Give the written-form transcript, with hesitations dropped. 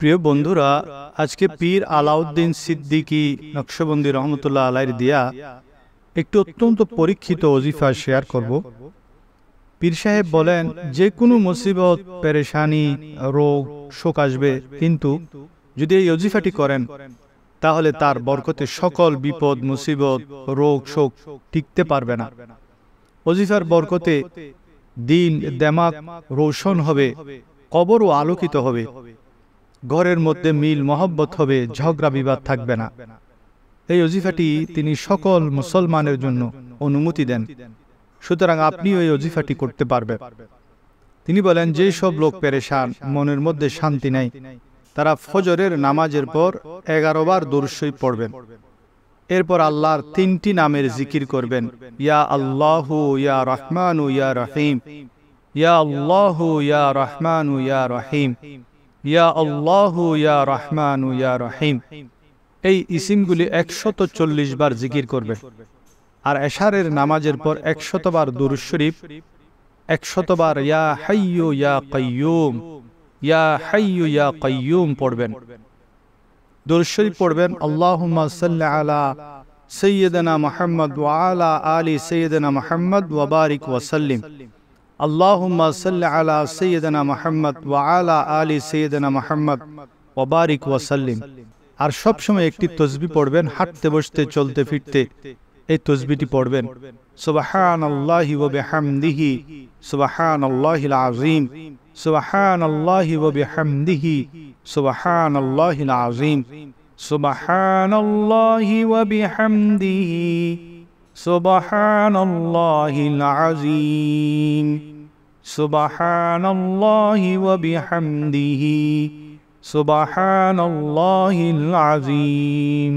প্রিয় বন্ধুরা, আজকে পীর আলাউদ্দিন সিদ্দিকী নকশবন্দি রহমতুল্লাহ আলাইহির দিয়া একটি অত্যন্ত পরীক্ষিত ওজিফা শেয়ার করব। পীর সাহেব বলেন, যে কোনো মুসিবত, পেরেশানি, রোগ, শোক আসবে, কিন্তু যদি এই ওজিফাটি করেন তাহলে তার বরকতে সকল বিপদ, মুসিবত, রোগ, শোক টিকতে পারবে না। ওজিফার বরকতে দিল, দেমাগ রোশন হবে, কবরও আলোকিত হবে, ঘরের মধ্যে মিল মহব্বত হবে, ঝগড়া বিবাদ থাকবে না। এই ওজিফাটি তিনি সকল মুসলমানের জন্য অনুমতি দেন, সুতরাং আপনিও এই ওজিফাটি করতে পারবেন। তিনি বলেন, যেই সব লোক পেরেশান, মনের মধ্যে শান্তি নাই, তারা ফজরের নামাজের পর 11 বার দুরূদ শরীফ পড়বেন। এরপর আল্লাহর 3টি নামের জিকির করবেন, ইয়া আল্লাহু ইয়া রহমানু ইয়া রহিম, ইয়া আল্লাহু ইয়া রহমানু ইয়া রহিম, ইয়া আল্লাহু ইয়া রহমানু ইয়া রহিম। এই ইসিমগুলি 140 বার জিকির করবে। আর এশারের নামাজের পর 100 বার দুরূদ শরীফ, 100 বার ইয়া হাইয়্যু ইয়া কাইয়্যুম, ইয়া হাইয়্যু ইয়া কাইয়্যুম পড়বেন। দুরূদ শরীফ পড়বেন, আল্লাহুম্মা সাল্লি আলা সাইয়্যিদিনা মুহাম্মদ ওয়া আলা আলি সাইয়্যিদিনা মুহাম্মদ ওয়া বারিক ওয়া সাল্লিম। আল্লাহুম্মা সাল্লি আলা সাইয়্যিদিনা মুহাম্মদ ওয়া আলা আলি সাইয়্যিদিনা মুহাম্মদ ওয়া বারিক ওয়া সাল্লিম। আর সব সময় একটি তাসবিহ পড়বেন, হাঁটতে বসতে চলতে ফিরতে এই তাসবিহটি পড়বেন, সুবহানাল্লাহি ওয়া বিহামদিহি সুবহানাল্লাহিল আযীম, সুবহানাল্লাহি ওয়া বিহামদিহি সুবহানাল্লাহিল আযীম, সুবহানাল্লাহি ওয়া বিহামদিহি সুবহানাল্লাহিল আযীম, সুবহানাল্লাহি ওয়া বিহামদিহি সুবহানাল্লাহিল আযীম।